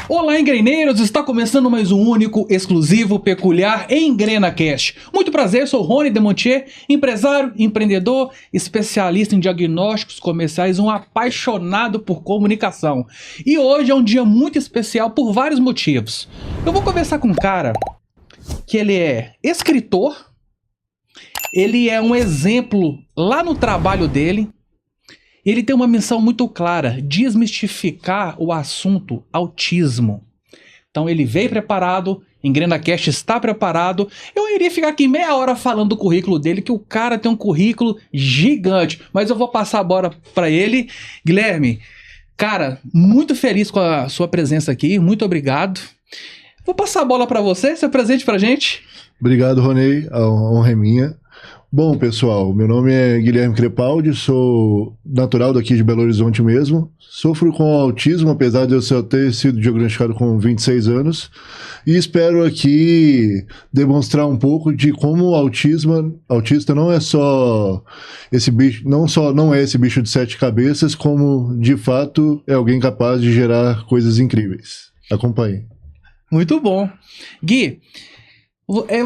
Olá, engreneiros! Está começando mais um único, exclusivo, peculiar EngrenaCast. Muito prazer, sou Rony Demontier, empresário, empreendedor, especialista em diagnósticos comerciais, um apaixonado por comunicação. E hoje é um dia muito especial por vários motivos. Eu vou conversar com um cara que ele é escritor, ele é um exemplo lá no trabalho dele. Ele tem uma missão muito clara, desmistificar o assunto autismo. Então ele veio preparado, EngrenaCast está preparado. Eu iria ficar aqui meia hora falando do currículo dele, que o cara tem um currículo gigante. Mas eu vou passar a bola para ele. Guilherme, cara, muito feliz com a sua presença aqui, muito obrigado. Vou passar a bola para você, se apresente pra gente. Obrigado, Rony, a honra é minha. Bom, pessoal, meu nome é Guilherme Crepaldi, sou natural daqui de Belo Horizonte mesmo. Sofro com autismo, apesar de eu só ter sido diagnosticado com 26 anos. E espero aqui demonstrar um pouco de como o autista não é só esse bicho, não é esse bicho de 7 cabeças, como de fato é alguém capaz de gerar coisas incríveis. Acompanhe. Muito bom. Gui,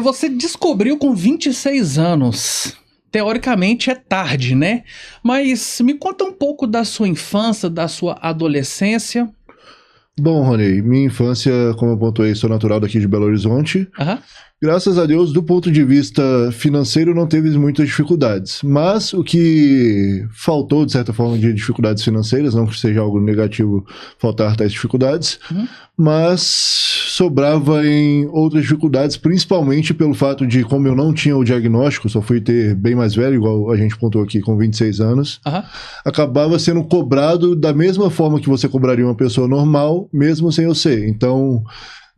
você descobriu com 26 anos. Teoricamente é tarde, né? Mas me conta um pouco da sua infância, da sua adolescência. Bom, Rony, minha infância, como eu pontuei, sou natural daqui de Belo Horizonte. Graças a Deus, do ponto de vista financeiro, não teve muitas dificuldades. Mas o que faltou, de certa forma, de dificuldades financeiras, não que seja algo negativo faltar tais dificuldades, mas sobrava em outras dificuldades, principalmente pelo fato de, como eu não tinha o diagnóstico, só fui ter bem mais velho, igual a gente pontuou aqui, com 26 anos, acabava sendo cobrado da mesma forma que você cobraria uma pessoa normal, mesmo sem eu ser. Então,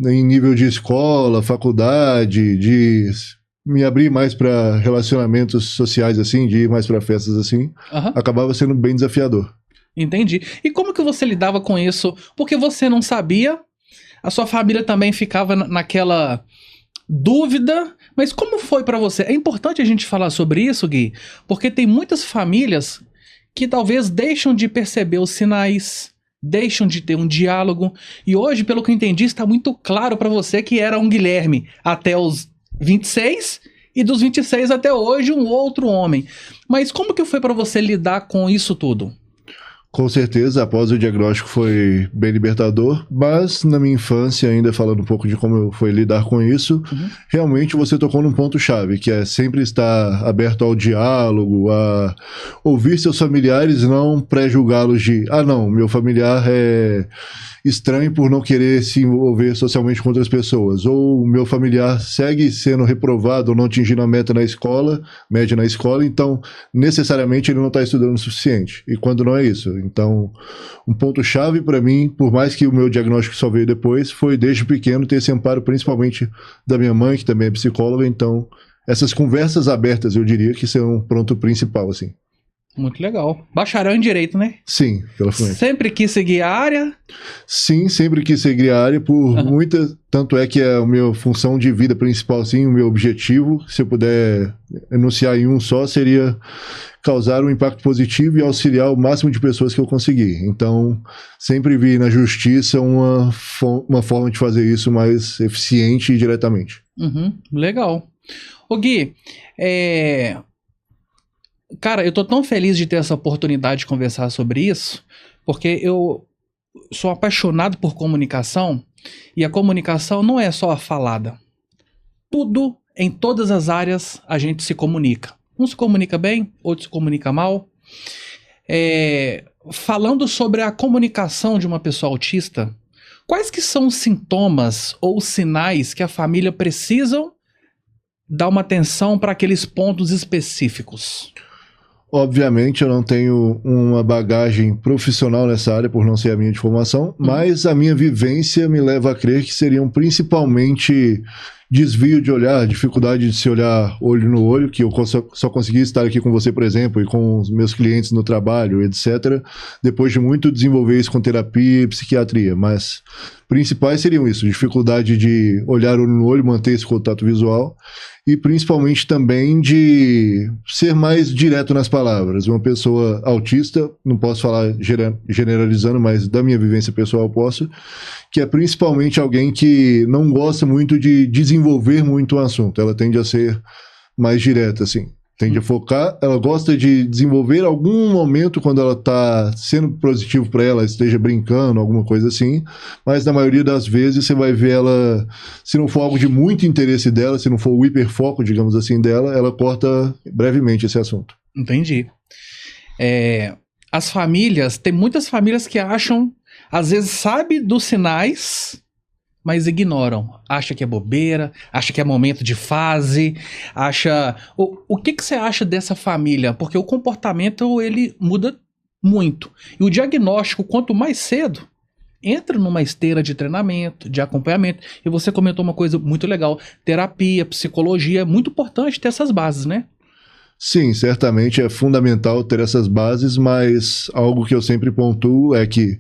em nível de escola, faculdade, de me abrir mais para relacionamentos sociais, assim, de ir mais para festas assim, acabava sendo bem desafiador. Entendi. E como que você lidava com isso? Porque você não sabia, a sua família também ficava naquela dúvida, mas como foi para você? É importante a gente falar sobre isso, Gui, porque tem muitas famílias que talvez deixam de perceber os sinais, deixam de ter um diálogo, e hoje, pelo que eu entendi, está muito claro para você que era um Guilherme até os 26 e dos 26 até hoje um outro homem. Mas como que foi para você lidar com isso tudo? Com certeza, após o diagnóstico foi bem libertador, mas na minha infância, ainda falando um pouco de como foi lidar com isso, realmente você tocou num ponto-chave, que é sempre estar aberto ao diálogo, a ouvir seus familiares, não pré-julgá-los de, não, meu familiar é estranho por não querer se envolver socialmente com outras pessoas, ou meu familiar segue sendo reprovado ou não atingindo a média na escola, então necessariamente ele não está estudando o suficiente, e quando não é isso. Então, um ponto-chave para mim, por mais que o meu diagnóstico só veio depois, foi desde pequeno ter esse amparo, principalmente da minha mãe, que também é psicóloga. Então, essas conversas abertas, eu diria que são um ponto principal, assim. Muito legal. Bacharel em Direito, né? Sim, pela frente. Sempre quis seguir a área? Sim, sempre quis seguir a área por muita... Tanto é que é a minha função de vida principal, assim, o meu objetivo, se eu puder enunciar em um só, seria causar um impacto positivo e auxiliar o máximo de pessoas que eu conseguir. Então, sempre vi na justiça uma forma de fazer isso mais eficiente e diretamente. Legal. Ô Gui, cara, eu tô tão feliz de ter essa oportunidade de conversar sobre isso, porque eu sou apaixonado por comunicação, e a comunicação não é só a falada. Tudo, em todas as áreas, a gente se comunica. Um se comunica bem, outro se comunica mal. Falando sobre a comunicação de uma pessoa autista, quais que são os sintomas ou sinais que a família precisam dar uma atenção para aqueles pontos específicos? Obviamente eu não tenho uma bagagem profissional nessa área por não ser a minha de formação, mas a minha vivência me leva a crer que seriam principalmente desvio de olhar, dificuldade de se olhar olho no olho, que eu só consegui estar aqui com você, por exemplo, e com os meus clientes no trabalho, etc., depois de muito desenvolver isso com terapia e psiquiatria. Mas principais seriam isso, dificuldade de olhar olho no olho, manter esse contato visual, e principalmente também de ser mais direto nas palavras. Uma pessoa autista, não posso falar generalizando, mas da minha vivência pessoal posso, que é principalmente alguém que não gosta muito de desenvolver muito o assunto. Ela tende a ser mais direta, assim. Tende a focar, ela gosta de desenvolver algum momento quando ela está sendo positivo para ela, esteja brincando, alguma coisa assim, mas na maioria das vezes você vai ver ela, se não for algo de muito interesse dela, se não for o hiperfoco, digamos assim, dela, ela corta brevemente esse assunto. Entendi. As famílias, tem muitas famílias que acham, às vezes sabe dos sinais, mas ignoram. Acha que é bobeira, acha que é momento de fase, acha... O que você acha dessa família? Porque o comportamento, ele muda muito. E o diagnóstico, quanto mais cedo, entra numa esteira de treinamento, de acompanhamento. E você comentou uma coisa muito legal. Terapia, psicologia, é muito importante ter essas bases, né? Sim, certamente é fundamental ter essas bases, mas algo que eu sempre pontuo é que,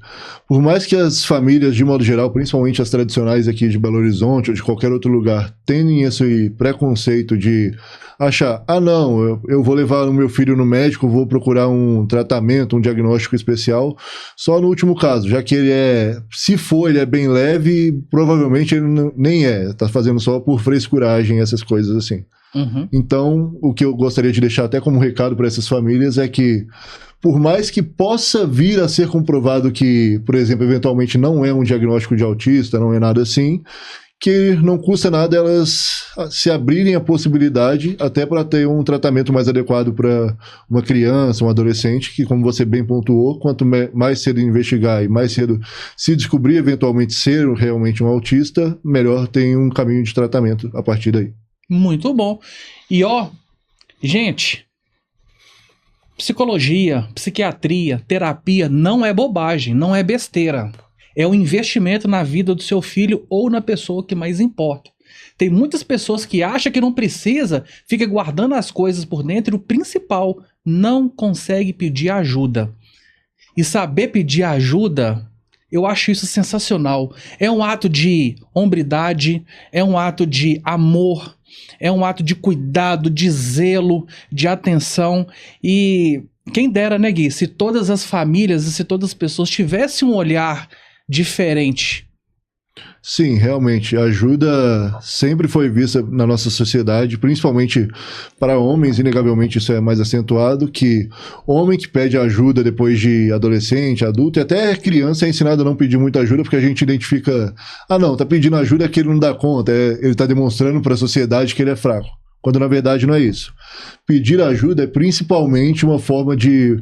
por mais que as famílias, de modo geral, principalmente as tradicionais aqui de Belo Horizonte ou de qualquer outro lugar, tenham esse preconceito de achar, não, eu vou levar o meu filho no médico, vou procurar um tratamento, um diagnóstico especial, só no último caso, já que se for, ele é bem leve, provavelmente ele nem tá fazendo só por frescuragem, essas coisas assim. Uhum. Então, o que eu gostaria de deixar até como recado para essas famílias é que, por mais que possa vir a ser comprovado que, por exemplo, eventualmente não é um diagnóstico de autista, não é nada assim, que não custa nada elas se abrirem a possibilidade até para ter um tratamento mais adequado para uma criança, um adolescente, que, como você bem pontuou, quanto mais cedo investigar e mais cedo se descobrir eventualmente ser realmente um autista, melhor tem um caminho de tratamento a partir daí. Muito bom. E gente, psicologia, psiquiatria, terapia não é bobagem, não é besteira. É um investimento na vida do seu filho ou na pessoa que mais importa. Tem muitas pessoas que acham que não precisa, fica guardando as coisas por dentro e o principal, não consegue pedir ajuda. E saber pedir ajuda, eu acho isso sensacional. É um ato de hombridade, é um ato de amor, é um ato de cuidado, de zelo, de atenção. E quem dera, né, Gui, se todas as famílias e se todas as pessoas tivessem um olhar diferente. Sim, realmente, a ajuda sempre foi vista na nossa sociedade, principalmente para homens, inegavelmente isso é mais acentuado, que homem que pede ajuda depois de adolescente, adulto, e até criança é ensinado a não pedir muita ajuda, porque a gente identifica, não, tá pedindo ajuda é que ele não dá conta, ele tá demonstrando para a sociedade que ele é fraco. Quando na verdade não é isso. Pedir ajuda é principalmente uma forma de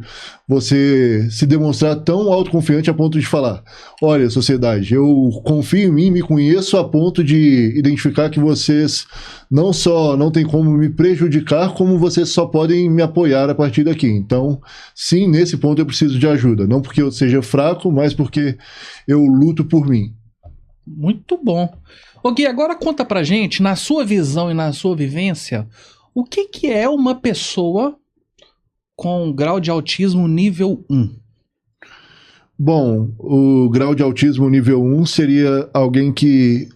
você se demonstrar tão autoconfiante a ponto de falar: olha, sociedade, eu confio em mim, me conheço a ponto de identificar que vocês não só não tem como me prejudicar, como vocês só podem me apoiar a partir daqui. Então, sim, nesse ponto eu preciso de ajuda. Não porque eu seja fraco, mas porque eu luto por mim. Muito bom. Gui, agora conta pra gente, na sua visão e na sua vivência, o que é uma pessoa com grau de autismo nível 1? Bom, o grau de autismo nível 1 seria alguém que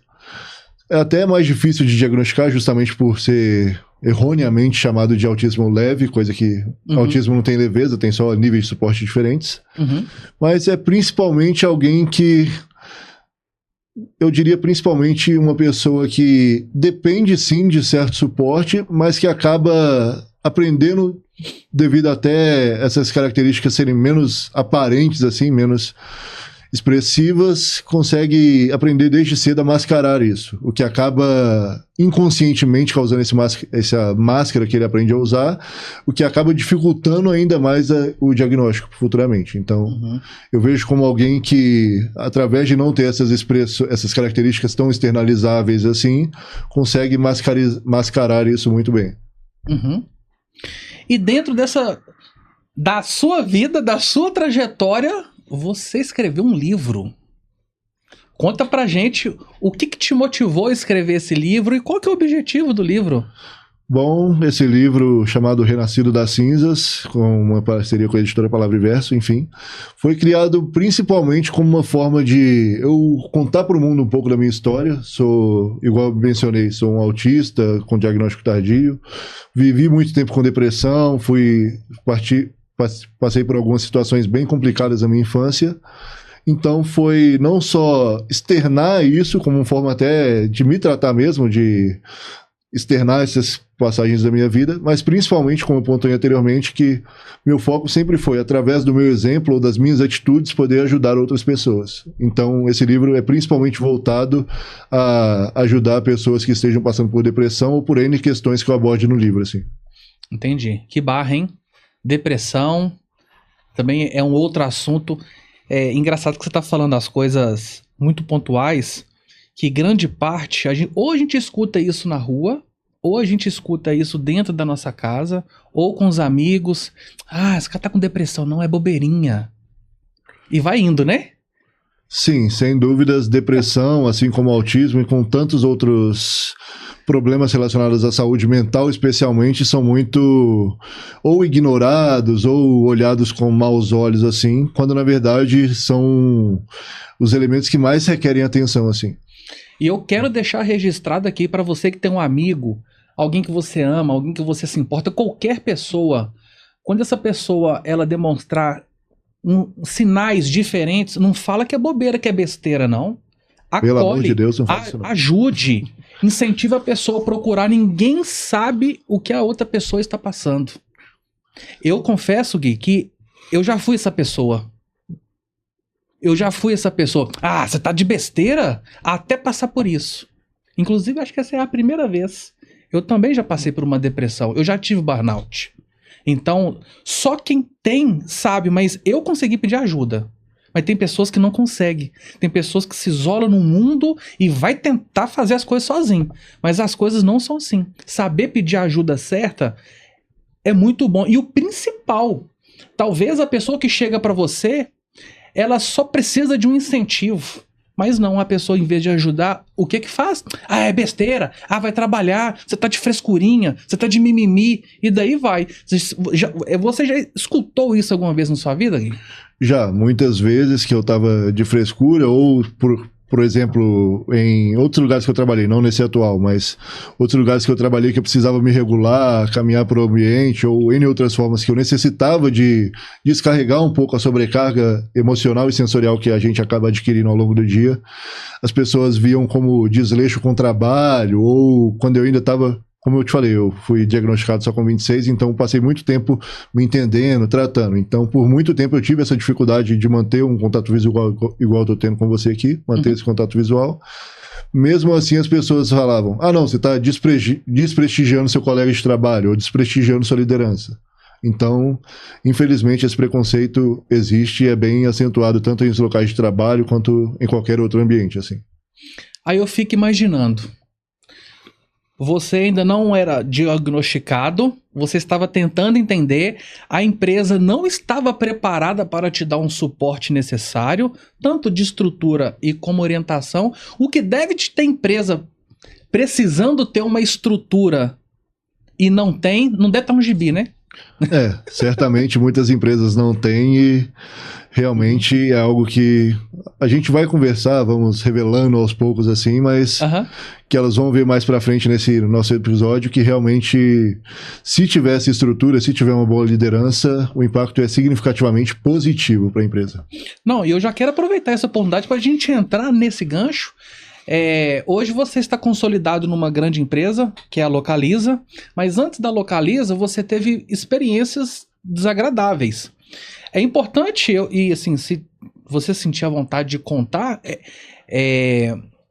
é até mais difícil de diagnosticar, justamente por ser erroneamente chamado de autismo leve, coisa que autismo não tem leveza, tem só níveis de suporte diferentes. Mas é principalmente alguém que... eu diria principalmente uma pessoa que depende sim de certo suporte, mas que acaba aprendendo devido até essas características serem menos aparentes, assim, menos expressivas, consegue aprender desde cedo a mascarar isso, o que acaba inconscientemente causando essa máscara que ele aprende a usar, o que acaba dificultando ainda mais o diagnóstico futuramente. Então, eu vejo como alguém que, através de não ter essas características tão externalizáveis assim, consegue mascarar isso muito bem. E dentro da sua vida, da sua trajetória, você escreveu um livro. Conta pra gente o que te motivou a escrever esse livro e qual que é o objetivo do livro? Bom, esse livro chamado Renascido das Cinzas, com uma parceria com a editora Palavra e Verso, enfim, foi criado principalmente como uma forma de eu contar para o mundo um pouco da minha história. Sou, igual eu mencionei, sou um autista com diagnóstico tardio, vivi muito tempo com depressão, passei por algumas situações bem complicadas na minha infância. Então foi não só externar isso como uma forma até de me tratar mesmo, de externar essas passagens da minha vida, mas principalmente, como eu pontuei anteriormente, que meu foco sempre foi, através do meu exemplo ou das minhas atitudes, poder ajudar outras pessoas. Então, esse livro é principalmente voltado a ajudar pessoas que estejam passando por depressão ou por N questões que eu aborde no livro, assim. Entendi. Que barra, hein? Depressão também é um outro assunto. É engraçado que você está falando as coisas muito pontuais, que grande parte, ou a gente escuta isso na rua, ou a gente escuta isso dentro da nossa casa, ou com os amigos. Ah, esse cara tá com depressão, não, é bobeirinha. E vai indo, né? Sim, sem dúvidas, depressão, assim como autismo e com tantos outros problemas relacionados à saúde mental, especialmente, são muito ou ignorados ou olhados com maus olhos, assim, quando na verdade são os elementos que mais requerem atenção, assim. E eu quero deixar registrado aqui para você que tem um amigo, alguém que você ama, alguém que você se importa, qualquer pessoa, quando essa pessoa ela demonstrar sinais diferentes, não fala que é bobeira, que é besteira, não. Acolhe, pelo amor de Deus, não faça isso, não. Ajude, incentiva a pessoa a procurar. Ninguém sabe o que a outra pessoa está passando. Eu confesso, Gui, que eu já fui essa pessoa. Ah, você tá de besteira? Até passar por isso. Inclusive, acho que essa é a primeira vez. Eu também já passei por uma depressão. Eu já tive burnout. Então, só quem tem sabe, mas eu consegui pedir ajuda. Mas tem pessoas que não conseguem. Tem pessoas que se isolam no mundo e vai tentar fazer as coisas sozinho. Mas as coisas não são assim. Saber pedir a ajuda certa é muito bom. E o principal, talvez a pessoa que chega pra você, ela só precisa de um incentivo. Mas não, a pessoa, em vez de ajudar, o que que faz? Ah, é besteira. Ah, vai trabalhar. Você tá de frescurinha. Você tá de mimimi. E daí vai. Você já escutou isso alguma vez na sua vida, Gui? Já, muitas vezes que eu tava de frescura ou, por exemplo, em outros lugares que eu trabalhei, não nesse atual, mas outros lugares que eu trabalhei que eu precisava me regular, caminhar para o ambiente ou em outras formas que eu necessitava de descarregar um pouco a sobrecarga emocional e sensorial que a gente acaba adquirindo ao longo do dia. As pessoas viam como desleixo com o trabalho ou quando eu ainda estava... Como eu te falei, eu fui diagnosticado só com 26, então passei muito tempo me entendendo, tratando. Então, por muito tempo eu tive essa dificuldade de manter um contato visual igual eu estou tendo com você aqui, manter esse contato visual. Mesmo assim, as pessoas falavam, ah não, você está desprestigiando seu colega de trabalho ou desprestigiando sua liderança. Então, infelizmente, esse preconceito existe e é bem acentuado tanto em locais de trabalho quanto em qualquer outro ambiente, assim. Aí eu fico imaginando, você ainda não era diagnosticado, você estava tentando entender, a empresa não estava preparada para te dar um suporte necessário, tanto de estrutura e como orientação. O que deve te ter empresa precisando ter uma estrutura e não tem, não deve estar um gibi, né? É, certamente muitas empresas não têm e realmente é algo que a gente vai conversar, vamos revelando aos poucos assim, mas que elas vão ver mais pra frente nesse nosso episódio, que realmente se tivesse estrutura, se tiver uma boa liderança, o impacto é significativamente positivo para a empresa. Não, e eu já quero aproveitar essa oportunidade para a gente entrar nesse gancho. Hoje você está consolidado numa grande empresa, que é a Localiza, mas antes da Localiza você teve experiências desagradáveis. É importante, e assim, se você sentir a vontade de contar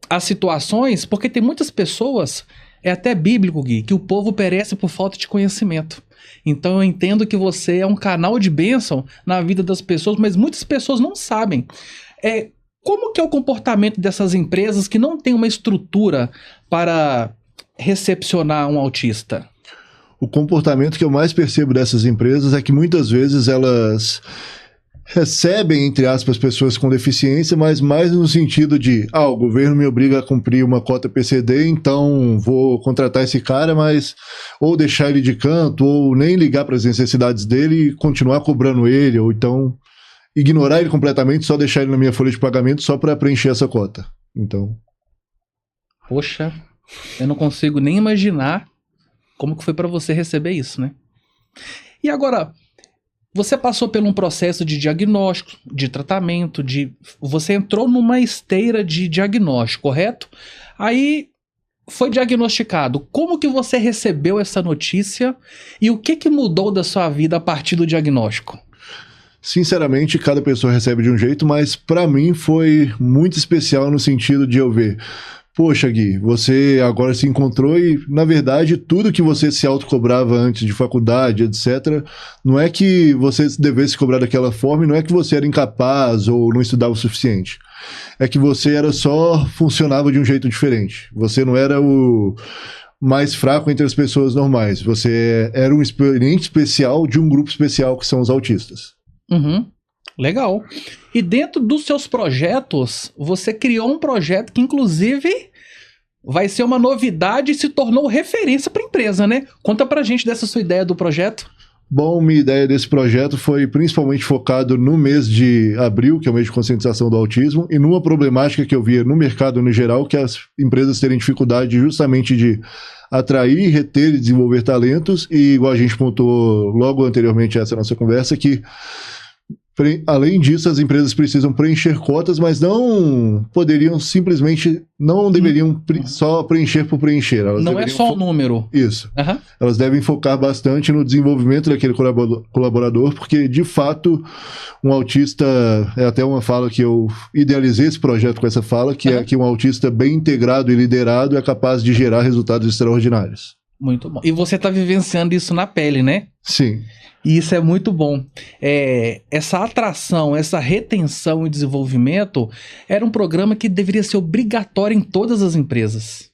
as situações, porque tem muitas pessoas, é até bíblico, Gui, que o povo perece por falta de conhecimento. Então eu entendo que você é um canal de bênção na vida das pessoas, mas muitas pessoas não sabem. Como que é o comportamento dessas empresas que não têm uma estrutura para recepcionar um autista? O comportamento que eu mais percebo dessas empresas é que muitas vezes elas recebem, entre aspas, pessoas com deficiência, mas mais no sentido de, o governo me obriga a cumprir uma cota PCD, então vou contratar esse cara, mas ou deixar ele de canto, ou nem ligar para as necessidades dele e continuar cobrando ele, ou então ignorar ele completamente, só deixar ele na minha folha de pagamento só para preencher essa cota. Então... Poxa, eu não consigo nem imaginar como que foi para você receber isso, né? E agora, você passou por um processo de diagnóstico, de tratamento, você entrou numa esteira de diagnóstico, correto? Aí foi diagnosticado. Como que você recebeu essa notícia e o que mudou da sua vida a partir do diagnóstico? Sinceramente, cada pessoa recebe de um jeito, mas para mim foi muito especial no sentido de eu ver... Poxa, Gui, você agora se encontrou e, na verdade, tudo que você se autocobrava antes de faculdade, etc., não é que você devesse cobrar daquela forma e não é que você era incapaz ou não estudava o suficiente. É que você funcionava de um jeito diferente. Você não era o mais fraco entre as pessoas normais. Você era um experiente especial de um grupo especial que são os autistas. Uhum. Legal. E dentro dos seus projetos, você criou um projeto que, inclusive, vai ser uma novidade e se tornou referência para a empresa, né? Conta pra gente dessa sua ideia do projeto. Bom, minha ideia desse projeto foi principalmente focado no mês de abril, que é o mês de conscientização do autismo, e numa problemática que eu via no mercado no geral, que as empresas terem dificuldade justamente de atrair, reter e desenvolver talentos, e igual a gente pontuou logo anteriormente a essa nossa conversa, que além disso, as empresas precisam preencher cotas, mas não poderiam simplesmente, não deveriam só preencher por preencher. Elas não é só o número. Isso. Uhum. Elas devem focar bastante no desenvolvimento daquele colaborador, porque, de fato, um autista, é até uma fala que eu idealizei esse projeto com essa fala, que é que um autista bem integrado e liderado é capaz de gerar resultados extraordinários. Muito bom. E você está vivenciando isso na pele, né? Sim. E isso é muito bom. Essa atração, essa retenção e desenvolvimento era um programa que deveria ser obrigatório em todas as empresas.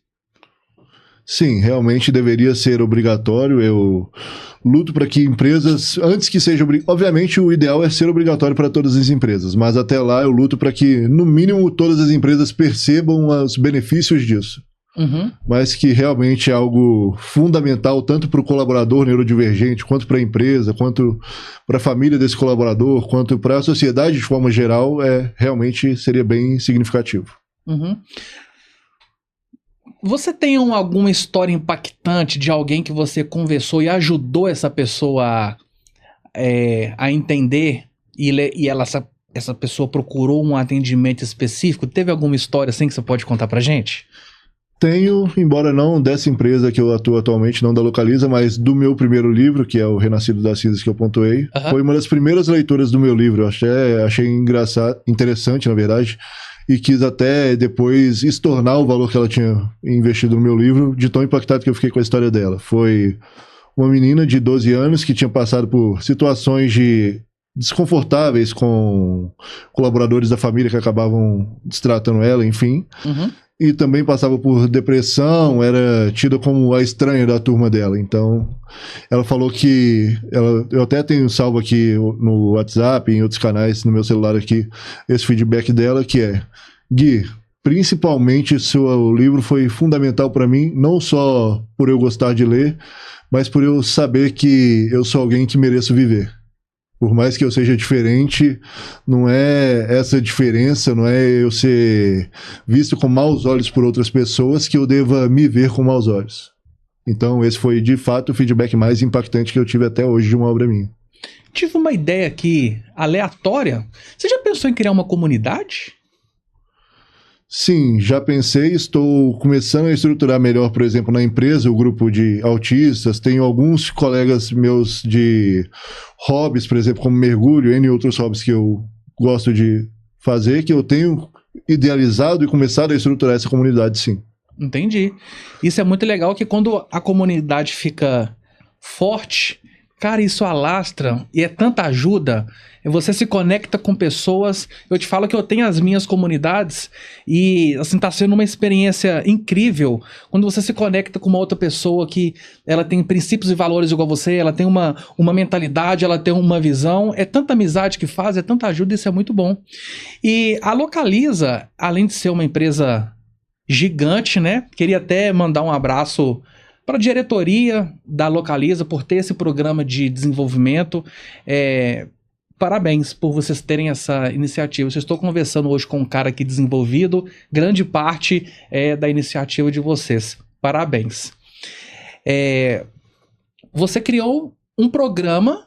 Sim, realmente deveria ser obrigatório. Eu luto para que empresas, antes que seja obviamente o ideal é ser obrigatório para todas as empresas, mas até lá eu luto para que, no mínimo, todas as empresas percebam os benefícios disso. Uhum. Mas que realmente é algo fundamental tanto para o colaborador neurodivergente, quanto para a empresa, quanto para a família desse colaborador, quanto para a sociedade de forma geral, realmente seria bem significativo. Uhum. Você tem alguma história impactante de alguém que você conversou e ajudou essa pessoa a entender e essa pessoa procurou um atendimento específico? Teve alguma história assim que você pode contar pra gente? Tenho, embora não dessa empresa que eu atuo atualmente, não da Localiza, mas do meu primeiro livro, que é o Renascido das Cinzas que eu pontuei. Uhum. Foi uma das primeiras leituras do meu livro. Eu achei interessante, na verdade, e quis até depois estornar o valor que ela tinha investido no meu livro, de tão impactado que eu fiquei com a história dela. Foi uma menina de 12 anos que tinha passado por situações desconfortáveis com colaboradores da família que acabavam destratando ela, enfim. Uhum. E também passava por depressão, era tida como a estranha da turma dela. Então, ela falou que... eu até tenho salvo aqui no WhatsApp, em outros canais, no meu celular aqui, esse feedback dela, que é: Gui, principalmente seu livro foi fundamental para mim, não só por eu gostar de ler, mas por eu saber que eu sou alguém que mereço viver. Por mais que eu seja diferente, não é essa diferença, não é eu ser visto com maus olhos por outras pessoas que eu deva me ver com maus olhos. Então esse foi, de fato, o feedback mais impactante que eu tive até hoje de uma obra minha. Tive uma ideia aqui, aleatória. Você já pensou em criar uma comunidade? Sim, já pensei, estou começando a estruturar melhor, por exemplo, na empresa, o grupo de autistas. Tenho alguns colegas meus de hobbies, por exemplo, como mergulho, e outros hobbies que eu gosto de fazer, que eu tenho idealizado e começado a estruturar essa comunidade, sim. Entendi. Isso é muito legal, que quando a comunidade fica forte, Cara, isso alastra e é tanta ajuda. Você se conecta com pessoas. Eu te falo que eu tenho as minhas comunidades e, assim, tá sendo uma experiência incrível quando você se conecta com uma outra pessoa que ela tem princípios e valores igual a você, ela tem uma mentalidade, ela tem uma visão. É tanta amizade que faz, é tanta ajuda, isso é muito bom. E a Localiza, além de ser uma empresa gigante, né? Queria até mandar um abraço para a diretoria da Localiza por ter esse programa de desenvolvimento. Parabéns por vocês terem essa iniciativa. Eu estou conversando hoje com um cara aqui desenvolvido, grande parte da iniciativa de vocês. Parabéns. Você criou um programa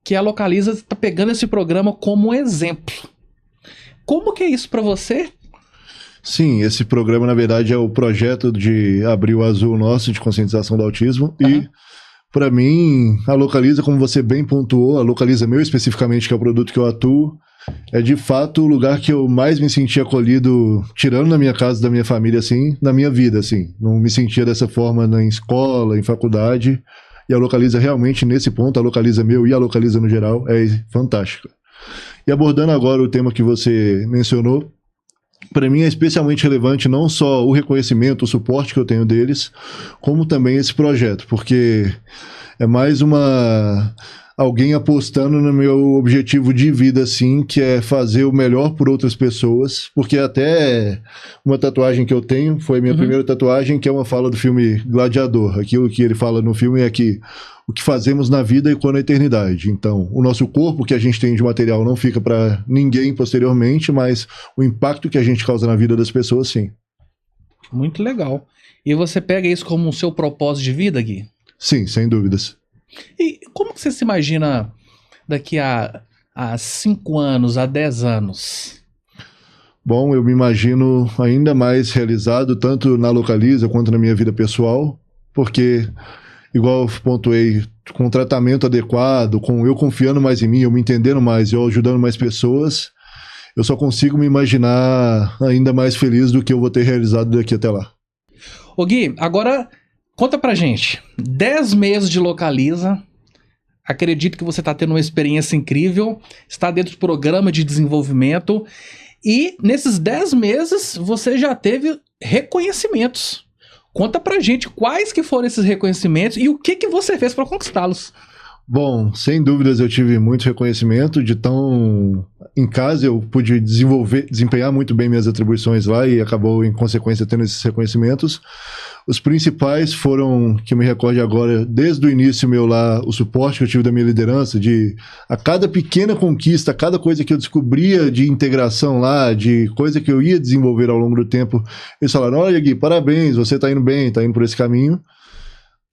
que a Localiza está pegando esse programa como exemplo. Como que é isso para você? Sim, esse programa, na verdade, é o projeto de Abril Azul nosso, de conscientização do autismo. Uhum. E, para mim, a Localiza, como você bem pontuou, a Localiza Meu, especificamente, que é o produto que eu atuo, é, de fato, o lugar que eu mais me senti acolhido, tirando na minha casa, da minha família, assim, na minha vida, assim. Não me sentia dessa forma na escola, em faculdade. E a Localiza, realmente, nesse ponto, a Localiza Meu e a Localiza no geral, é fantástica. E abordando agora o tema que você mencionou, para mim é especialmente relevante não só o reconhecimento, o suporte que eu tenho deles, como também esse projeto, porque é mais alguém apostando no meu objetivo de vida, assim, que é fazer o melhor por outras pessoas, porque até uma tatuagem que eu tenho foi a minha primeira tatuagem, que é uma fala do filme Gladiador. Aquilo que ele fala no filme é que o que fazemos na vida ecoa na eternidade. Então, o nosso corpo que a gente tem de material não fica para ninguém posteriormente, mas o impacto que a gente causa na vida das pessoas, sim. Muito legal. E você pega isso como o seu propósito de vida, Gui? Sim, sem dúvidas. E como que você se imagina daqui a 5 anos, a 10 anos? Bom, eu me imagino ainda mais realizado, tanto na Localiza quanto na minha vida pessoal, porque, igual eu pontuei, com tratamento adequado, com eu confiando mais em mim, eu me entendendo mais, eu ajudando mais pessoas, eu só consigo me imaginar ainda mais feliz do que eu vou ter realizado daqui até lá. Ô Gui, agora conta pra gente, 10 meses de Localiza, acredito que você está tendo uma experiência incrível, está dentro do programa de desenvolvimento e nesses 10 meses você já teve reconhecimentos. Conta pra gente quais que foram esses reconhecimentos e o que você fez para conquistá-los. Bom, sem dúvidas eu tive muito reconhecimento de tão... Em casa eu pude desempenhar muito bem minhas atribuições lá e acabou, em consequência, tendo esses reconhecimentos. Os principais foram, que eu me recorde agora, desde o início meu lá, o suporte que eu tive da minha liderança, de a cada pequena conquista, a cada coisa que eu descobria de integração lá, de coisa que eu ia desenvolver ao longo do tempo, eles falaram, olha Gui, parabéns, você tá indo bem, tá indo por esse caminho.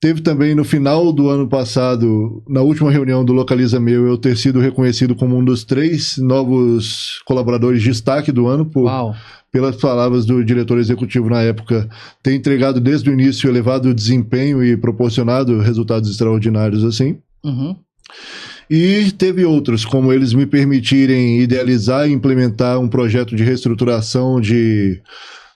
Teve também no final do ano passado, na última reunião do Localiza Meu, eu ter sido reconhecido como um dos 3 novos colaboradores de destaque do ano, pelas palavras do diretor executivo na época, ter entregado desde o início elevado desempenho e proporcionado resultados extraordinários assim. Uhum. E teve outros, como eles me permitirem idealizar e implementar um projeto de reestruturação de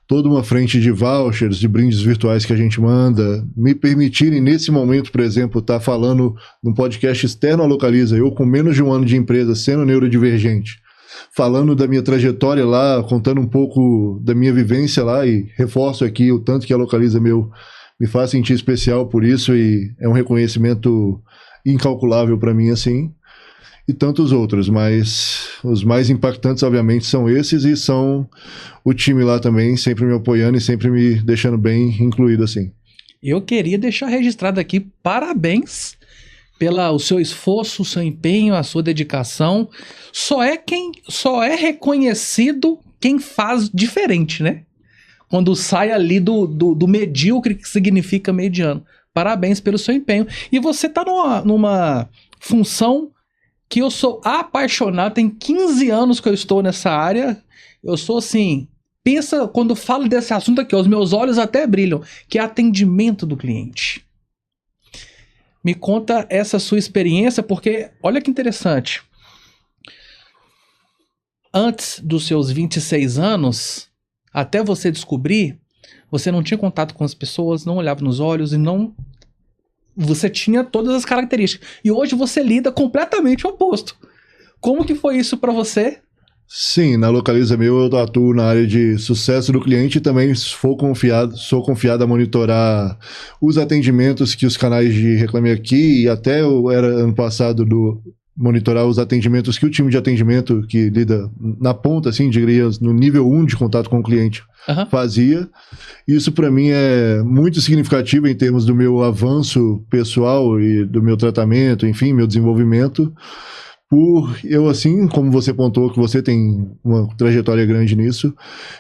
toda uma frente de vouchers, de brindes virtuais que a gente manda, me permitirem nesse momento, por exemplo, estar falando num podcast externo à Localiza, eu com menos de 1 ano de empresa, sendo neurodivergente, falando da minha trajetória lá, contando um pouco da minha vivência lá, e reforço aqui o tanto que a Localiza Meu me faz sentir especial por isso, e é um reconhecimento incalculável para mim, assim, e tantos outros, mas os mais impactantes, obviamente, são esses, e são o time lá também, sempre me apoiando e sempre me deixando bem incluído, assim. Eu queria deixar registrado aqui, parabéns pelo seu esforço, o seu empenho, a sua dedicação. Só é reconhecido quem faz diferente, né? Quando sai ali do medíocre, que significa mediano. Parabéns pelo seu empenho. E você tá numa função que eu sou apaixonado, tem 15 anos que eu estou nessa área, eu sou assim, pensa, quando falo desse assunto aqui, os meus olhos até brilham, que é atendimento do cliente. Me conta essa sua experiência, porque olha que interessante, antes dos seus 26 anos, até você descobrir, você não tinha contato com as pessoas, não olhava nos olhos e não você tinha todas as características. E hoje você lida completamente o oposto. Como que foi isso para você? Sim, na Localiza Meu eu atuo na área de sucesso do cliente e também sou confiado a monitorar os atendimentos que os canais de Reclame Aqui e até eu era ano passado monitorar os atendimentos que o time de atendimento que lida na ponta, assim, diria, no nível 1 de contato com o cliente fazia. Isso para mim é muito significativo em termos do meu avanço pessoal e do meu tratamento, enfim, meu desenvolvimento. Por eu, assim como você pontuou que você tem uma trajetória grande nisso,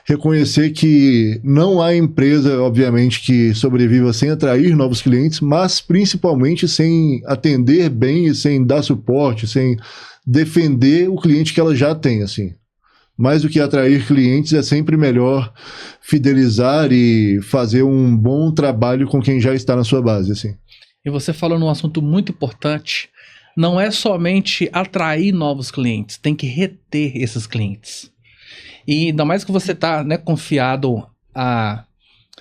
reconhecer que não há empresa, obviamente, que sobreviva sem atrair novos clientes, mas principalmente sem atender bem e sem dar suporte, sem defender o cliente que ela já tem, assim. Mais do que atrair clientes, é sempre melhor fidelizar e fazer um bom trabalho com quem já está na sua base, assim. E você falou num assunto muito importante. Não é somente atrair novos clientes, tem que reter esses clientes. E ainda mais que você está, né, confiado a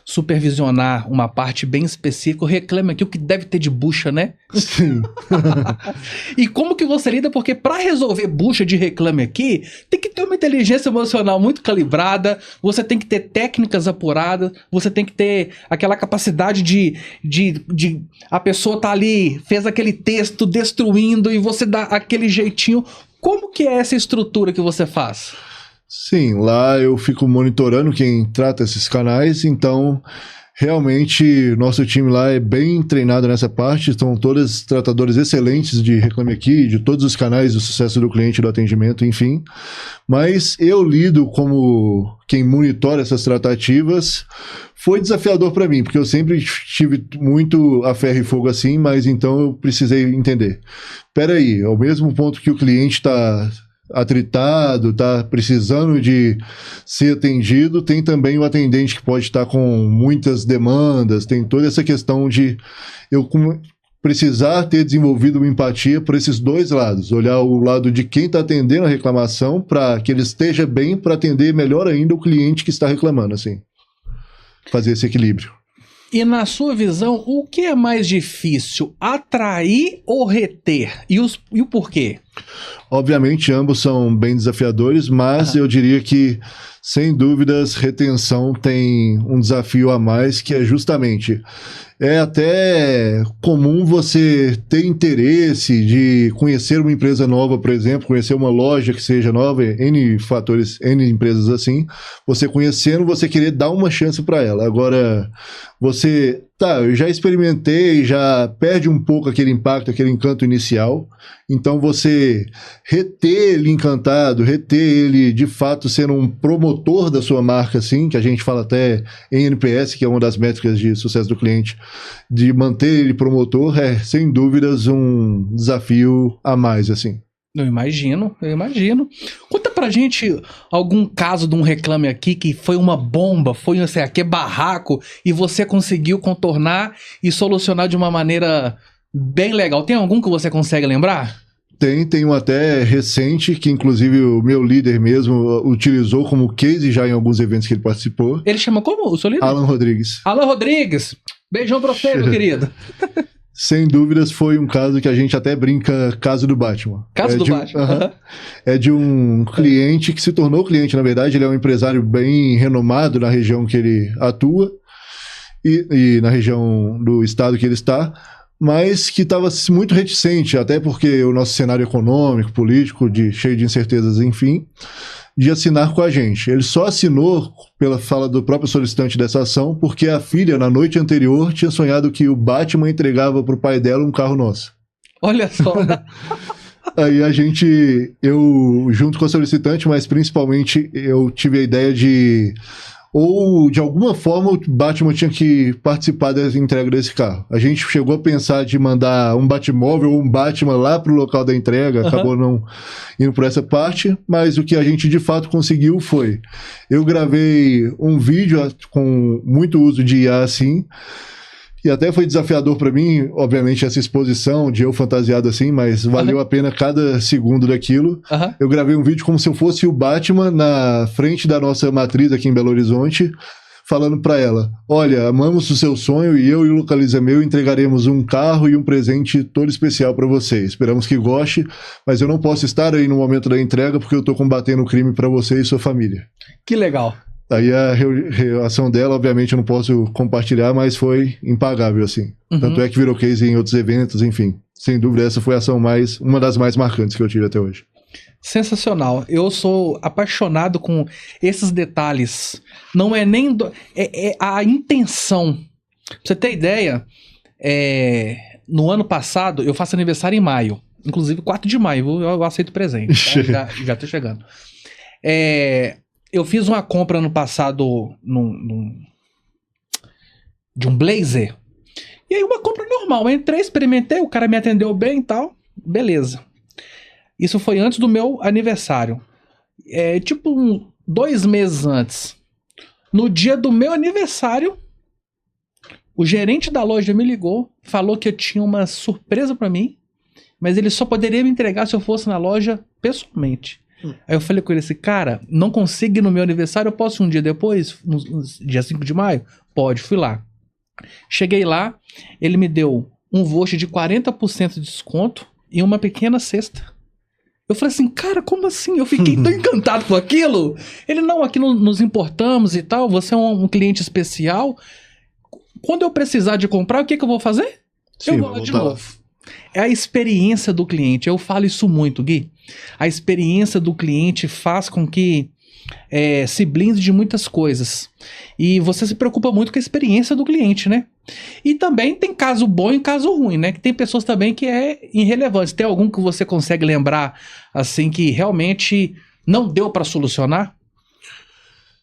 supervisionar uma parte bem específica, Reclame Aqui o que deve ter de bucha, né? Sim. E como que você lida? Porque para resolver bucha de Reclame Aqui, tem que ter uma inteligência emocional muito calibrada, você tem que ter técnicas apuradas, você tem que ter aquela capacidade de a pessoa tá ali, fez aquele texto destruindo e você dá aquele jeitinho. Como que é essa estrutura que você faz? Sim, lá eu fico monitorando quem trata esses canais, então realmente nosso time lá é bem treinado nessa parte, são todos tratadores excelentes de Reclame Aqui, de todos os canais do sucesso do cliente, do atendimento, enfim. Mas eu lido como quem monitora essas tratativas, foi desafiador para mim, porque eu sempre tive muito a ferro e fogo assim, mas então eu precisei entender. Peraí, ao mesmo ponto que o cliente está atritado, está precisando de ser atendido, tem também o atendente que pode estar com muitas demandas, tem toda essa questão de eu precisar ter desenvolvido uma empatia por esses dois lados, olhar o lado de quem está atendendo a reclamação para que ele esteja bem para atender melhor ainda o cliente que está reclamando, assim, fazer esse equilíbrio. E na sua visão, o que é mais difícil, atrair ou reter? E o porquê? Obviamente, ambos são bem desafiadores, mas eu diria que, sem dúvidas, retenção tem um desafio a mais, que é justamente... É até comum você ter interesse de conhecer uma empresa nova, por exemplo, conhecer uma loja que seja nova, N fatores, N empresas assim. Você conhecendo, você querer dar uma chance para ela. Agora, eu já experimentei, já perde um pouco aquele impacto, aquele encanto inicial. Então, você reter ele encantado, reter ele de fato sendo um promotor da sua marca, assim, que a gente fala até em NPS, que é uma das métricas de sucesso do cliente, de manter ele promotor, é sem dúvidas um desafio a mais, assim. Eu imagino. Conta pra gente algum caso de um Reclame Aqui que foi uma bomba, foi assim, aqui barraco, e você conseguiu contornar e solucionar de uma maneira bem legal. Tem algum que você consegue lembrar? Tem um até recente, que inclusive o meu líder mesmo utilizou como case já em alguns eventos que ele participou. Ele chama como o seu líder? Alan Rodrigues. Alan Rodrigues! Beijão pra você, meu querido. Sem dúvidas foi um caso que a gente até brinca, caso do Batman. Caso do Batman. É de um cliente que se tornou cliente, na verdade. Ele é um empresário bem renomado na região que ele atua e na região do estado que ele está, mas que estava muito reticente, até porque o nosso cenário econômico, político, cheio de incertezas, enfim, de assinar com a gente. Ele só assinou, pela fala do próprio solicitante dessa ação, porque a filha, na noite anterior, tinha sonhado que o Batman entregava para o pai dela um carro nosso. Olha só! Aí eu junto com a solicitante, mas principalmente eu tive a ideia de... Ou, de alguma forma, o Batman tinha que participar da entrega desse carro. A gente chegou a pensar de mandar um Batmóvel ou um Batman lá pro local da entrega, acabou não indo por essa parte, mas o que a gente de fato conseguiu foi... Eu gravei um vídeo com muito uso de IA, assim, e até foi desafiador para mim, obviamente, essa exposição de eu fantasiado assim, mas valeu a pena cada segundo daquilo. Eu gravei um vídeo como se eu fosse o Batman na frente da nossa matriz aqui em Belo Horizonte, falando para ela: olha, amamos o seu sonho e eu e o Localiza Meu entregaremos um carro e um presente todo especial para você. Esperamos que goste, mas eu não posso estar aí no momento da entrega porque eu estou combatendo o crime para você e sua família. Que legal. Aí a reação dela, obviamente, eu não posso compartilhar, mas foi impagável, assim. Tanto é que virou case em outros eventos, enfim. Sem dúvida, essa foi a ação uma das mais marcantes que eu tive até hoje. Sensacional. Eu sou apaixonado com esses detalhes. Não é nem... É a intenção. Pra você ter ideia, no ano passado, eu faço aniversário em maio. Inclusive, 4 de maio, eu aceito presente. Tá? Já tô chegando. Eu fiz uma compra ano passado de um blazer. E aí uma compra normal. Eu entrei, experimentei, o cara me atendeu bem e tal. Beleza. Isso foi antes do meu aniversário. Tipo 2 meses antes. No dia do meu aniversário, o gerente da loja me ligou, falou que eu tinha uma surpresa pra mim, mas ele só poderia me entregar se eu fosse na loja pessoalmente. Aí eu falei com ele assim: cara, não consigo ir no meu aniversário, eu posso ir um dia depois, no dia 5 de maio? Pode, fui lá. Cheguei lá, ele me deu um voucher de 40% de desconto e uma pequena cesta. Eu falei assim: cara, como assim? Eu fiquei tão encantado com aquilo. Ele: não, aqui nos importamos e tal, você é um cliente especial. Quando eu precisar de comprar, o que eu vou fazer? Sim, eu vou lá de novo. É a experiência do cliente. Eu falo isso muito, Gui. A experiência do cliente faz com que se blinde de muitas coisas. E você se preocupa muito com a experiência do cliente, né? E também tem caso bom e caso ruim, né? Que tem pessoas também que irrelevante. Tem algum que você consegue lembrar, assim, que realmente não deu para solucionar?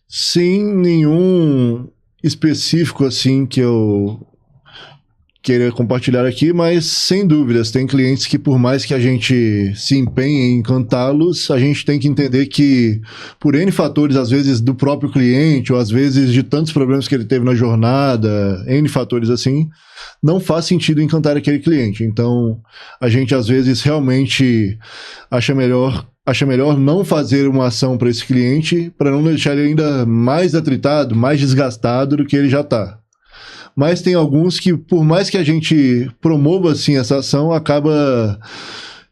Sim, nenhum específico, assim, que eu queria compartilhar aqui, mas sem dúvidas, tem clientes que, por mais que a gente se empenhe em encantá-los, a gente tem que entender que, por N fatores, às vezes do próprio cliente, ou às vezes de tantos problemas que ele teve na jornada, N fatores assim, não faz sentido encantar aquele cliente. Então, a gente às vezes realmente acha melhor não fazer uma ação para esse cliente, para não deixar ele ainda mais atritado, mais desgastado do que ele já está. Mas tem alguns que, por mais que a gente promova assim essa ação, acaba,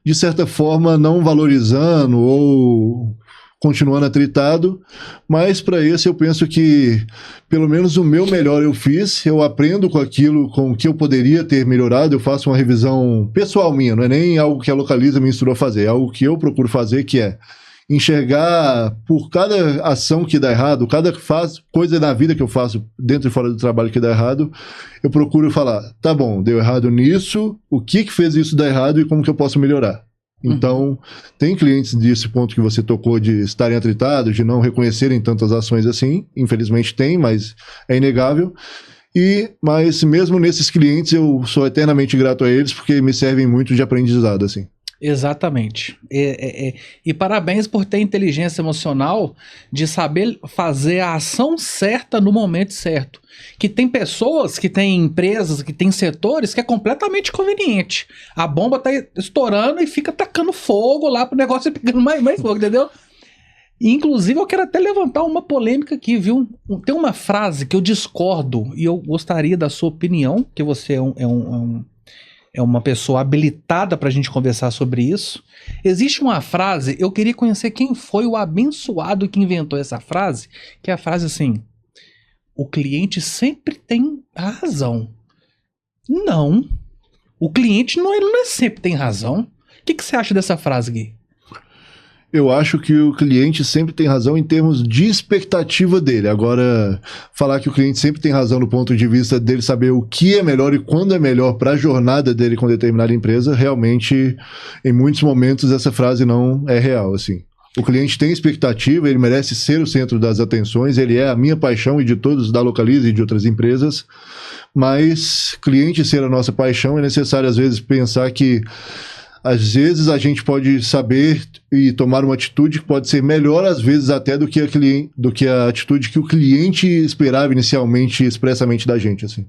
de certa forma, não valorizando ou continuando atritado. Mas para esse eu penso que, pelo menos o meu melhor eu fiz, eu aprendo com aquilo com que eu poderia ter melhorado, eu faço uma revisão pessoal minha, não é nem algo que a Localiza me instruiu a fazer, é algo que eu procuro fazer, que é enxergar por cada ação que dá errado, cada coisa na vida que eu faço dentro e fora do trabalho que dá errado, eu procuro falar: tá bom, deu errado nisso, o que fez isso dar errado e como que eu posso melhorar? Então, tem clientes desse ponto que você tocou de estarem atritados, de não reconhecerem tantas ações assim, infelizmente tem, mas é inegável. Mas mesmo nesses clientes eu sou eternamente grato a eles porque me servem muito de aprendizado, assim. Exatamente. E parabéns por ter inteligência emocional de saber fazer a ação certa no momento certo. Que tem pessoas, que tem empresas, que tem setores que é completamente conveniente. A bomba tá estourando e fica tacando fogo lá pro negócio pegando mais fogo, entendeu? E, inclusive, eu quero até levantar uma polêmica aqui, viu? Tem uma frase que eu discordo e eu gostaria da sua opinião, que você é uma pessoa habilitada para a gente conversar sobre isso. Existe uma frase, eu queria conhecer quem foi o abençoado que inventou essa frase, que é a frase assim: o cliente sempre tem a razão. Não. O cliente ele não sempre tem razão. O que você acha dessa frase, Gui? Eu acho que o cliente sempre tem razão em termos de expectativa dele. Agora, falar que o cliente sempre tem razão do ponto de vista dele saber o que é melhor e quando é melhor para a jornada dele com determinada empresa, realmente, em muitos momentos, essa frase não é real, assim. O cliente tem expectativa, ele merece ser o centro das atenções, ele é a minha paixão e de todos da Localiza e de outras empresas, mas cliente ser a nossa paixão, é necessário às vezes pensar que às vezes a gente pode saber e tomar uma atitude que pode ser melhor, às vezes até do que a atitude que o cliente esperava inicialmente, expressamente da gente, assim.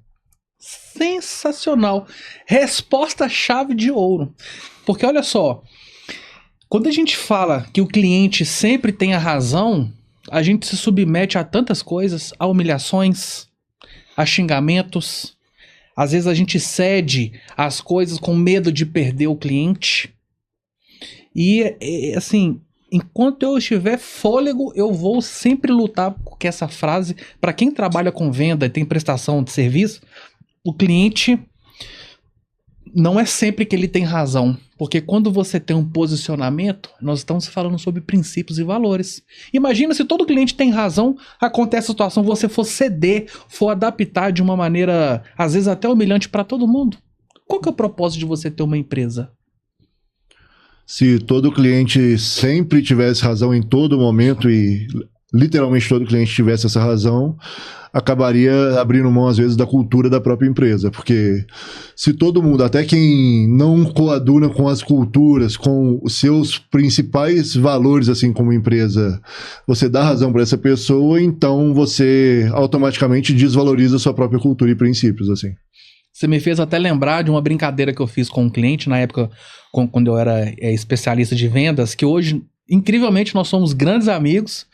Sensacional. Resposta-chave de ouro. Porque olha só, quando a gente fala que o cliente sempre tem a razão, a gente se submete a tantas coisas, a humilhações, a xingamentos. Às vezes a gente cede às coisas com medo de perder o cliente. E assim, enquanto eu estiver fôlego, eu vou sempre lutar porque essa frase, para quem trabalha com venda e tem prestação de serviço, o cliente não é sempre que ele tem razão. Porque quando você tem um posicionamento, nós estamos falando sobre princípios e valores. Imagina se todo cliente tem razão, acontece a situação, você for ceder, for adaptar de uma maneira, às vezes até humilhante para todo mundo. Qual que é o propósito de você ter uma empresa? Se todo cliente sempre tivesse razão em todo momento e literalmente todo cliente tivesse essa razão, acabaria abrindo mão às vezes da cultura da própria empresa, porque se todo mundo, até quem não coaduna com as culturas, com os seus principais valores assim como empresa, você dá razão para essa pessoa, então você automaticamente desvaloriza a sua própria cultura e princípios assim. Você me fez até lembrar de uma brincadeira que eu fiz com um cliente na época, quando eu era especialista de vendas, que hoje, incrivelmente, nós somos grandes amigos.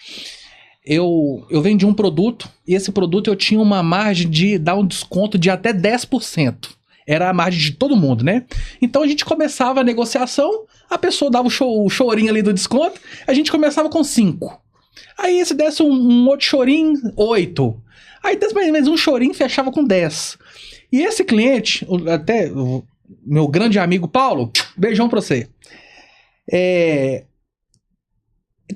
Eu vendi um produto e esse produto eu tinha uma margem de dar um desconto de até 10%. Era a margem de todo mundo, né? Então a gente começava a negociação, a pessoa dava o chorinho ali do desconto, a gente começava com 5. Aí se desse um outro chorinho, 8. Aí desse mais um chorinho, fechava com 10. E esse cliente, até o meu grande amigo Paulo, beijão pra você,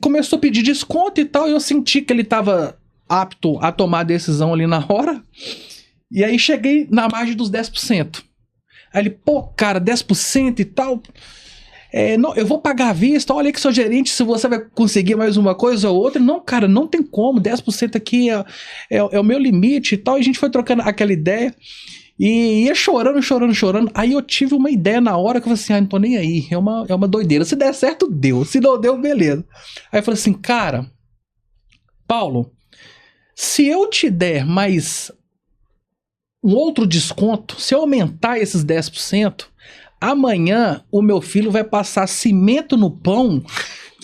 começou a pedir desconto e tal, e eu senti que ele estava apto a tomar a decisão ali na hora, e aí cheguei na margem dos 10%. Aí ele, pô, cara, 10% e tal, não, eu vou pagar à vista, olha que sou gerente, se você vai conseguir mais uma coisa ou outra. Não, cara, não tem como, 10% aqui é o meu limite e tal, e a gente foi trocando aquela ideia, e ia chorando. Aí eu tive uma ideia na hora que eu falei assim, não tô nem aí, é uma doideira. Se der certo, deu. Se não deu, beleza. Aí eu falei assim, cara, Paulo, se eu te der mais um outro desconto, se eu aumentar esses 10%, amanhã o meu filho vai passar cimento no pão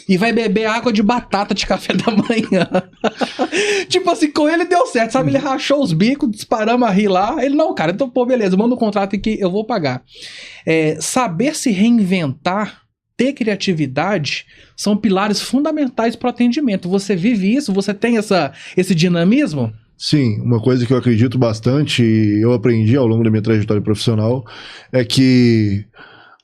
e vai beber água de batata de café da manhã. Tipo assim, com ele deu certo, sabe? Ele rachou os bicos, disparamos a rir lá. Ele, não, cara, então, pô, beleza, manda um contrato aqui, eu vou pagar. Saber se reinventar, ter criatividade, são pilares fundamentais para o atendimento. Você vive isso? Você tem esse dinamismo? Sim, uma coisa que eu acredito bastante e eu aprendi ao longo da minha trajetória profissional é que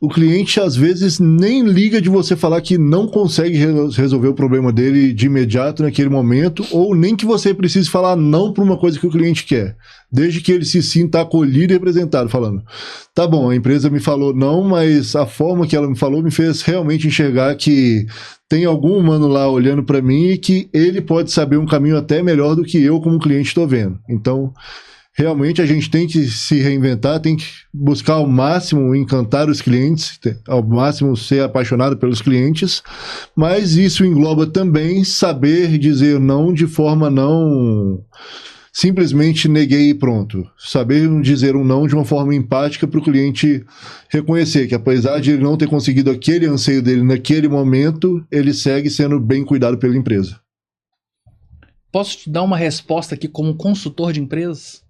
o cliente às vezes nem liga de você falar que não consegue resolver o problema dele de imediato naquele momento, ou nem que você precise falar não para uma coisa que o cliente quer, desde que ele se sinta acolhido e representado, falando, tá bom, a empresa me falou não, mas a forma que ela me falou me fez realmente enxergar que tem algum humano lá olhando para mim e que ele pode saber um caminho até melhor do que eu como cliente estou vendo. Então, realmente a gente tem que se reinventar, tem que buscar ao máximo encantar os clientes, ao máximo ser apaixonado pelos clientes, mas isso engloba também saber dizer não de forma não simplesmente neguei e pronto. Saber dizer um não de uma forma empática para o cliente reconhecer que apesar de ele não ter conseguido aquele anseio dele naquele momento, ele segue sendo bem cuidado pela empresa. Posso te dar uma resposta aqui como consultor de empresas?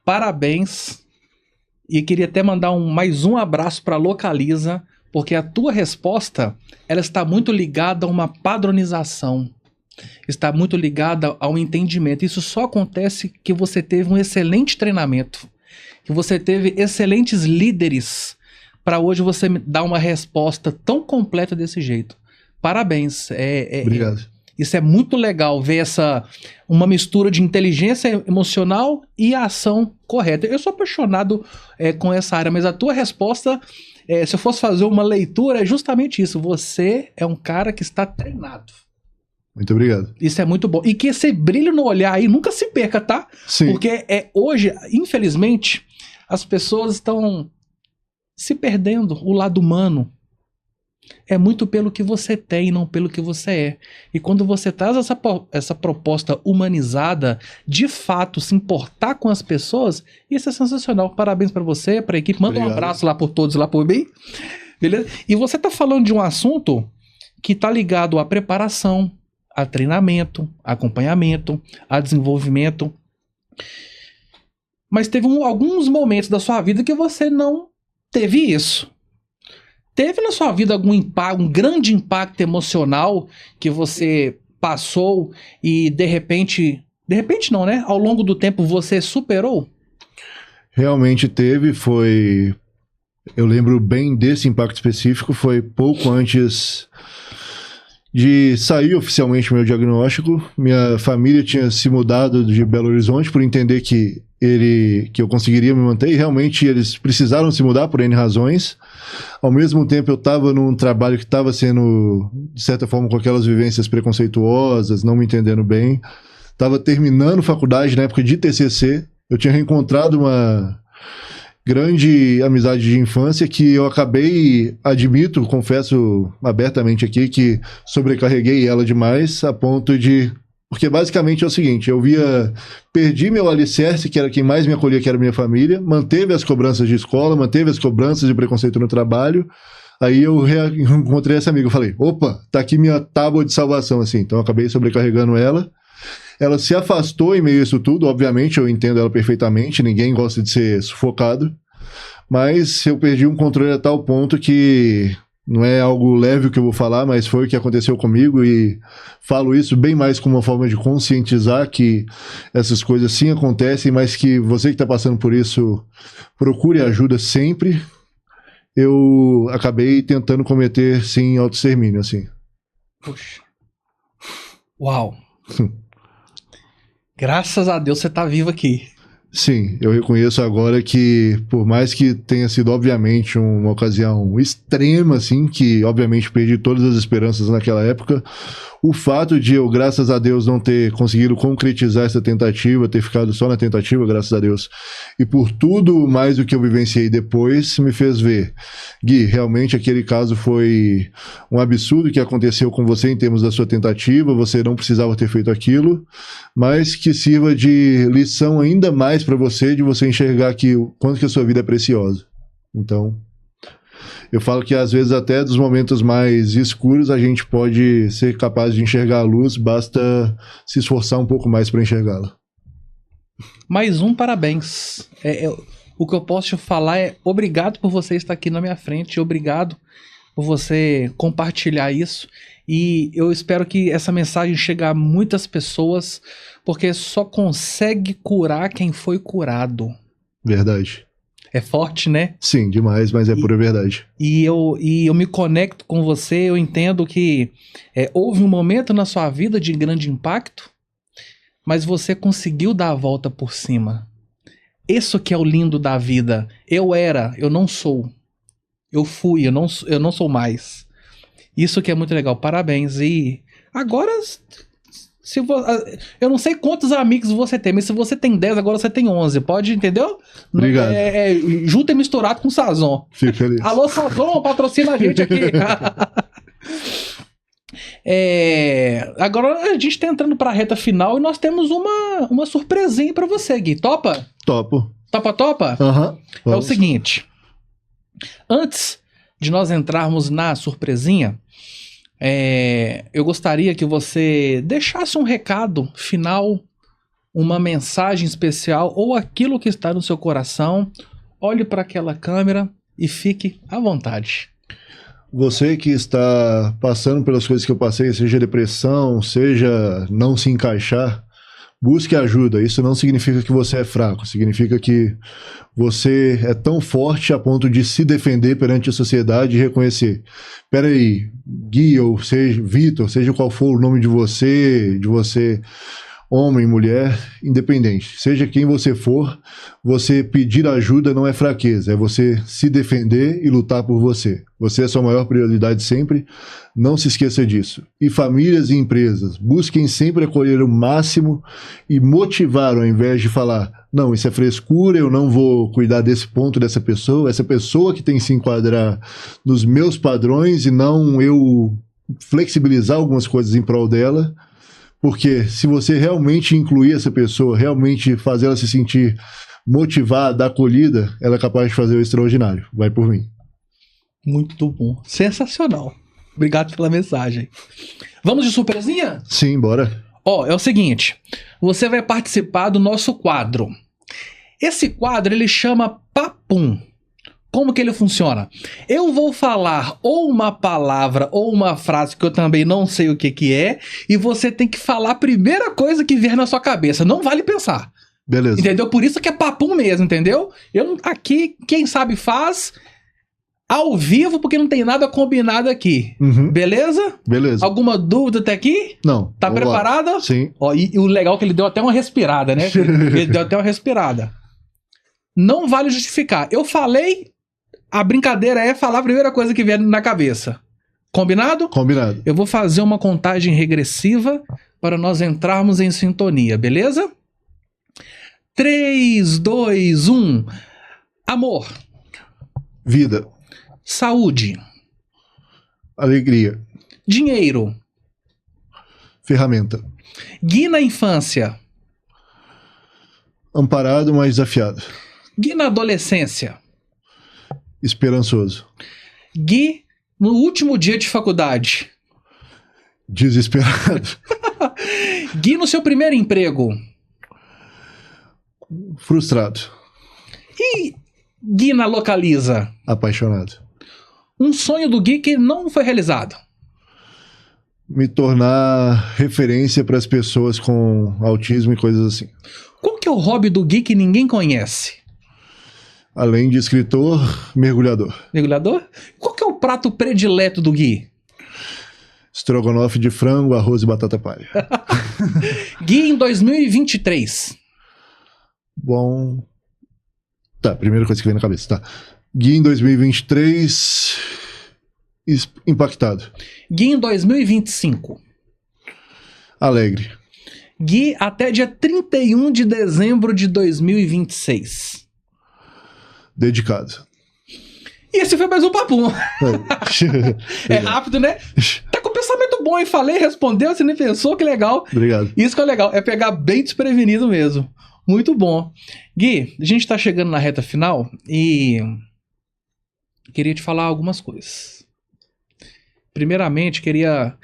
Parabéns, e queria até mandar mais um abraço para a Localiza, porque a tua resposta ela está muito ligada a uma padronização, está muito ligada ao entendimento. Isso só acontece que você teve um excelente treinamento, que você teve excelentes líderes para hoje você dar uma resposta tão completa desse jeito. Parabéns. Obrigado. Isso é muito legal, ver uma mistura de inteligência emocional e a ação correta. Eu sou apaixonado com essa área, mas a tua resposta, se eu fosse fazer uma leitura, é justamente isso. Você é um cara que está treinado. Muito obrigado. Isso é muito bom. E que esse brilho no olhar aí nunca se perca, tá? Sim. Porque hoje, infelizmente, as pessoas estão se perdendo o lado humano. É muito pelo que você tem, não pelo que você é. E quando você traz essa proposta humanizada, de fato, se importar com as pessoas, isso é sensacional. Parabéns para você, para a equipe. Manda um abraço lá por todos, lá por mim. Beleza? E você tá falando de um assunto que tá ligado à preparação, a treinamento, a acompanhamento, a desenvolvimento. Mas teve alguns momentos da sua vida que você não teve isso. Teve na sua vida algum impacto, um grande impacto emocional que você passou e de repente não, né? Ao longo do tempo você superou? Realmente teve, eu lembro bem desse impacto específico, foi pouco antes de sair oficialmente meu diagnóstico. Minha família tinha se mudado de Belo Horizonte por entender que eu conseguiria me manter, e realmente eles precisaram se mudar por N razões. Ao mesmo tempo eu estava num trabalho que estava sendo, de certa forma, com aquelas vivências preconceituosas, não me entendendo bem. Estava terminando faculdade na época de TCC, eu tinha reencontrado uma grande amizade de infância que eu acabei, admito, confesso abertamente aqui, que sobrecarreguei ela demais a ponto de... Porque basicamente é o seguinte, perdi meu alicerce, que era quem mais me acolhia, que era minha família, manteve as cobranças de escola, manteve as cobranças de preconceito no trabalho, aí eu encontrei essa amiga, eu falei, opa, tá aqui minha tábua de salvação, assim, então eu acabei sobrecarregando ela. Ela se afastou em meio a isso tudo, obviamente eu entendo ela perfeitamente, ninguém gosta de ser sufocado, mas eu perdi um controle a tal ponto que não é algo leve o que eu vou falar, mas foi o que aconteceu comigo e falo isso bem mais como uma forma de conscientizar que essas coisas sim acontecem, mas que você que está passando por isso procure ajuda sempre. Eu acabei tentando cometer, sim, autoextermínio, assim. Poxa. Uau. Graças a Deus você tá vivo aqui. Sim, eu reconheço agora que, por mais que tenha sido, obviamente, uma ocasião extrema, assim, que, obviamente, perdi todas as esperanças naquela época, o fato de eu, graças a Deus, não ter conseguido concretizar essa tentativa, ter ficado só na tentativa, graças a Deus, e por tudo mais o que eu vivenciei depois, me fez ver, Gui, realmente aquele caso foi um absurdo que aconteceu com você em termos da sua tentativa, você não precisava ter feito aquilo, mas que sirva de lição ainda mais para você, de você enxergar que quanto que a sua vida é preciosa. Então, eu falo que às vezes até dos momentos mais escuros a gente pode ser capaz de enxergar a luz, basta se esforçar um pouco mais para enxergá-la. Mais um parabéns. O que eu posso te falar é obrigado por você estar aqui na minha frente, obrigado por você compartilhar isso, e eu espero que essa mensagem chegue a muitas pessoas, porque só consegue curar quem foi curado. Verdade. É forte, né? Sim, demais, mas é pura verdade. E eu me conecto com você, eu entendo que houve um momento na sua vida de grande impacto, mas você conseguiu dar a volta por cima. Isso que é o lindo da vida. Eu não sou. Eu fui, eu não sou mais. Isso que é muito legal. Parabéns. E agora, eu não sei quantos amigos você tem, mas se você tem 10, agora você tem 11. Pode, entendeu? Obrigado. Junto e misturado com Sazon. Fico feliz. Alô, Sazon, patrocina a gente aqui. Agora a gente tá entrando pra reta final e nós temos uma surpresinha pra você, Gui. Topa? Topo. Topa? Aham. É o seguinte. Antes de nós entrarmos na surpresinha, eu gostaria que você deixasse um recado final, uma mensagem especial ou aquilo que está no seu coração. Olhe para aquela câmera e fique à vontade. Você que está passando pelas coisas que eu passei, seja depressão, seja não se encaixar, busque ajuda. Isso não significa que você é fraco, significa que você é tão forte a ponto de se defender perante a sociedade e reconhecer. Peraí, Gui, ou seja, Vitor, seja qual for o nome de você, homem, mulher, independente. Seja quem você for, você pedir ajuda não é fraqueza, é você se defender e lutar por você. Você é a sua maior prioridade sempre, não se esqueça disso. E famílias e empresas, busquem sempre acolher o máximo e motivar ao invés de falar, não, isso é frescura, eu não vou cuidar desse ponto dessa pessoa, essa pessoa que tem que se enquadrar nos meus padrões e não eu flexibilizar algumas coisas em prol dela. Porque se você realmente incluir essa pessoa, realmente fazer ela se sentir motivada, acolhida, ela é capaz de fazer o extraordinário. Vai por mim. Muito bom. Sensacional. Obrigado pela mensagem. Vamos de surpresinha? Sim, bora. Ó, é o seguinte, você vai participar do nosso quadro. Esse quadro, ele chama Papum. Como que ele funciona? Eu vou falar ou uma palavra ou uma frase que eu também não sei o que é, e você tem que falar a primeira coisa que vier na sua cabeça. Não vale pensar. Beleza. Entendeu? Por isso que é Papum mesmo, entendeu? Aqui, quem sabe faz ao vivo, porque não tem nada combinado aqui. Uhum. Beleza? Beleza. Alguma dúvida até aqui? Não. Tá vamos lá. preparada? Sim. Ó, e o legal é que ele deu até uma respirada, né? Ele deu até uma respirada. Não vale justificar. Eu falei, a brincadeira é falar a primeira coisa que vier na cabeça. Combinado? Combinado. Eu vou fazer uma contagem regressiva para nós entrarmos em sintonia, beleza? 3, 2, 1. Amor. Vida. Saúde. Alegria. Dinheiro. Ferramenta. Gui na infância. Amparado, mas desafiado. Gui na adolescência. Esperançoso. Gui no último dia de faculdade. Desesperado. Gui no seu primeiro emprego. Frustrado. E Gui na localiza. Apaixonado. Um sonho do Gui que não foi realizado. Me tornar referência para as pessoas com autismo e coisas assim. Qual que é o hobby do Gui que ninguém conhece? Além de escritor, mergulhador. Mergulhador? Qual que é o prato predileto do Gui? Estrogonofe de frango, arroz e batata palha. Gui em 2023. Bom... Tá, primeira coisa que vem na cabeça, tá. Gui em 2023... Impactado. Gui em 2025. Alegre. Gui até dia 31 de dezembro de 2026. Dedicado. E esse foi mais um Papum. É Obrigado. rápido, né? Tá com pensamento bom, hein? Falei, respondeu, você nem pensou, que legal. Obrigado. Isso que é legal, é pegar bem desprevenido mesmo. Muito bom. Gui, a gente tá chegando na reta final e queria te falar algumas coisas. Primeiramente, queria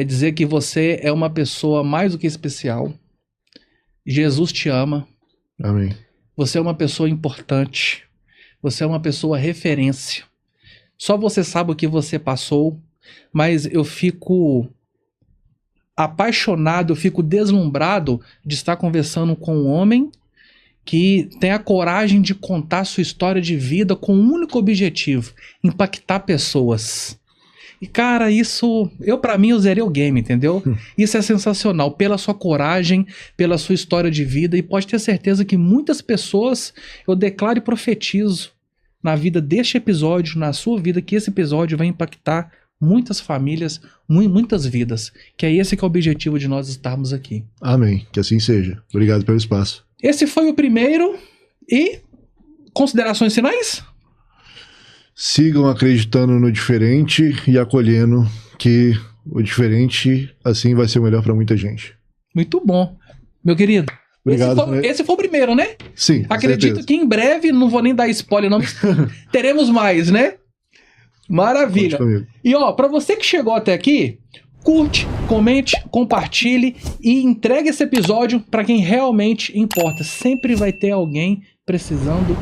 dizer que você é uma pessoa mais do que especial. Jesus te ama. Amém. Você é uma pessoa importante. Você é uma pessoa referência. Só você sabe o que você passou, mas eu fico apaixonado, eu fico deslumbrado de estar conversando com um homem que tem a coragem de contar sua história de vida com um único objetivo: impactar pessoas. E cara, isso, pra mim, eu zerei o game, entendeu? Isso é sensacional, pela sua coragem, pela sua história de vida, e pode ter certeza que muitas pessoas, eu declaro e profetizo na vida deste episódio, na sua vida, que esse episódio vai impactar muitas famílias, muitas vidas, que é esse que é o objetivo de nós estarmos aqui. Amém. Que assim seja. Obrigado pelo espaço. Esse foi o primeiro, e considerações finais? Sigam acreditando no diferente e acolhendo que o diferente, assim, vai ser melhor para muita gente. Muito bom. Meu querido, Obrigado. esse foi o primeiro, né? Sim, com Acredito certeza. que em breve, não vou nem dar spoiler não, teremos mais, né? Maravilha. Conte comigo. E ó, pra você que chegou até aqui, curte, comente, compartilhe e entregue esse episódio pra quem realmente importa. Sempre vai ter alguém precisando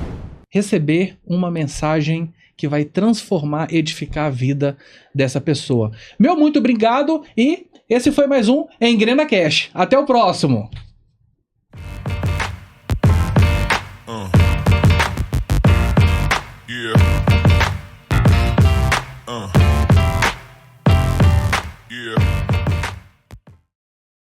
receber uma mensagem que vai transformar, edificar a vida dessa pessoa. Meu muito obrigado e esse foi mais um Engrena Cash. Até o próximo. Yeah.